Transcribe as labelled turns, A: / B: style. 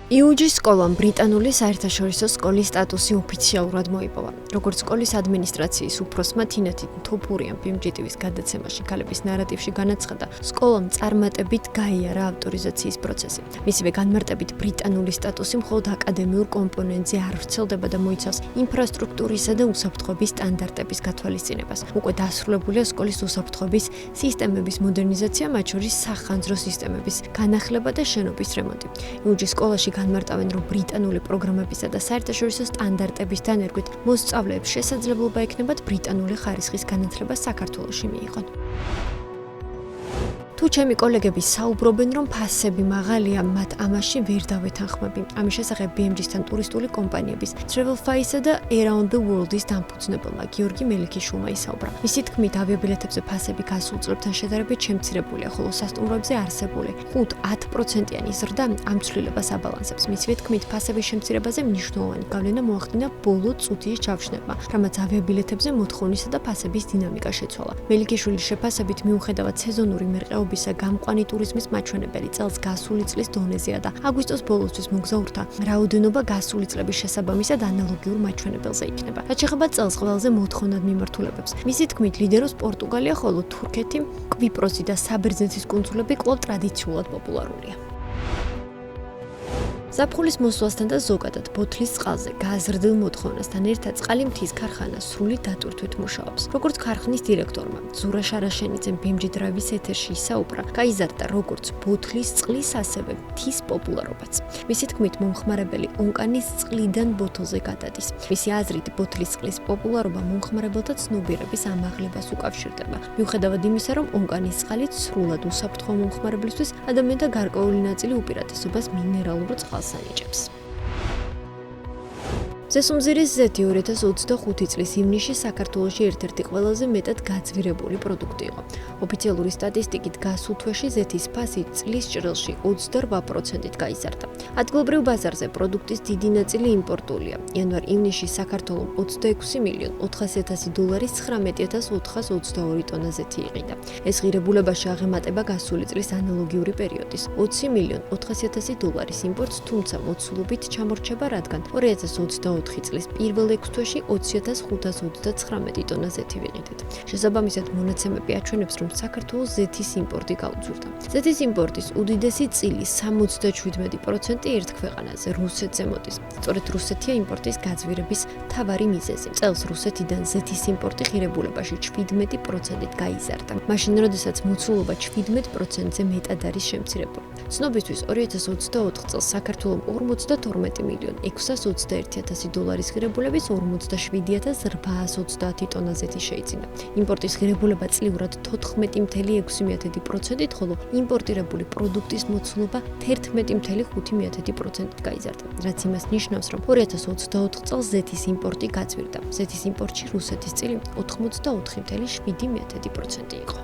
A: იუჯის სკოლამ ბრიტანული საერთაშორისო სკოლის სტატუსი ოფიციალურად მოიპოვა. როგორც სკოლის ადმინისტრაციის უფროსმა თინათი თოფურიამ BMGTV-ის გადაცემაში ქალების ნარატივში განაცხადა, სკოლამ წარმატებით გაიარა ავტორიზაციის პროცესი. მისივე განმარტებით ბრიტანული სტატუსი მხოლოდ აკადემიურ კომპონენტზე არ ვრცელდება და მოიცავს ინფრასტრუქტურისა და უსაფრთხოების სტანდარტების გათვალისწინებას. უკვე დასრულებულია სკოლის უსაფრთხოების სისტემების მოდერნიზაცია, მათ შორის სახანძრო სისტემების განახლება და შენობის რემონტი. იუჯის სკოლაში განმარტავენ, რომ ბრიტანული პროგრამებისა და საერთაშორისო სტანდარტების დანერგვით მოსწავლეებს შესაძლებლობა ექნებათ ბრიტანული ხარისხის განათლება საქართველოში მიიღონ. თუ ჩემი კოლეგები საუბრობენ, რომ ფასები მაღალია, მათ ამაში ვერ დავეთანხმები. ამის შესახებ BMG-სთან ტურისტული კომპანიების Travelfy-სა და Around the World-ის დამფუძნებელმა გიორგი მელიქიშვილმა ისაუბრა. მისი თქმით, ავიაბილეთებზე ფასები გასულ წლებთან შედარებით შემცირებულია, ხოლო სასტუმროებზე არსებული 5-10%-იანი ზრდა ამ ცვლილებას აბალანსებს. მისივე თქმით, ფასების შემცირებაზე მნიშვნელოვანი გავლენა მოახდინა ბოლო წუთის ჩავშნებმა, რამაც ავიაბილეთებზე მოთხოვნისა და ფასების დინამიკა შეცვალა. მელიქიშვილის შეფასებით, მიუხედავად სეზონური მერყეობისა გამყვანი ტურიზმის მაჩვენებელი წელს გასული წლის დონეზეა და აგვისტოს ბოლოსთვის მოგზაურთა რაოდენობა გასული წლების შესაბამისად ანალოგიურ მაჩვენებელზე იქნება. რაც შეეხება წელს ყველაზე მოთხოვნად მიმართულებებს. მისი თქმით, ლიდერობს პორტუგალია, ხოლო თურქეთი, კვიპროსი და საბერძნეთის კუნძულები კვლავ ტრადიციულად პოპულარულია. ზაფხულის მოსვლასთან და ზოგადად ბოთლის წყალზე გაზრდილ მოთხოვნასთან ერთად წყალიმთის ქარხანა სრული დატვირთვით მუშაობს. როგორც ქარხნის დირექტორმა ზურა შარაშენიძემ BMG Drive-ის ეთერში ისაუბრა, გაიზარდა როგორც ბოთლის წყლის, ასევე მთის პოპულარობაც. მისი თქმით, მომხმარებელი ონკანის წყლიდან ბოთლზე გადადის. მისი აზრით, ბოთლის წყლის პოპულარობა მომხმარებელთა ცნობიერების ამაღლებას უკავშირდება. მიუხედავად იმისა, რომ ონკანის წყალით სრულად უსაფრთხო მომხმარებლისთვის ადამიანთა გარკვეული ნაწილი უპირატესობას მინერალურ წყალს ანიჭებს. ზესუმზირის ზეთი 2025 წლის ივნისში საქართველოში ერთ-ერთი ყველაზე მეტად გაძვირებული პროდუქტი იყო. ოფიციალური სტატისტიკით გასულ თვეში ზეთის ფასი წლის ჭრილში 28%-ით გაიზარდა. ადგილობრივ ბაზარზე პროდუქტის დიდი ნაწილი იმპორტულია. იანვარ-ივნისში საქართველომ $400,400,000 19,422 ტონა ზეთი იყიდა. ეს ღირებულებაში აღემატება გასული წლის ანალოგიური პერიოდის $20,400,000 იმპორტს, თუმცა მოცულობით ჩამორჩება, რადგან 2024 წლის პირველ 6 თვეში 20,529 ტონა ზეთი ვიყიდეთ. შესაბამისად, მონაცემები აჩვენებს, რომ საქართველოს ზეთის იმპორტი გაუძვრდა. ზეთის იმპორტის უდიდესი წილი 77% ერთ ქვეყანაზე, რუსეთზე მოდის. სწორედ რუსეთია იმპორტის გაძვირების მთავარი მიზეზი. წელს რუსეთიდან ზეთის იმპორტი ღირებულებაში 17%-ით გაიზარდა. მაშინ, როდესაც მოცულობა 17%-ზე მეტად არის შემცირებული. ცნობისთვის, 2024 წელს საქართველომ 42,621,000 ღირებულების 47,830 ტონა ზეთი შეიძინა. იმპორტის ღირებულება წლიურად 14,6%-ით, ხოლო იმპორტირებული პროდუქტის მოცულობა 11,5%-ით გაიზარდა, რაც იმას ნიშნავს, რომ 2024 წელს ზეთის იმპორტი გაძვირდა. ზეთის იმპორტში რუსეთის წილი 84,7% იყო.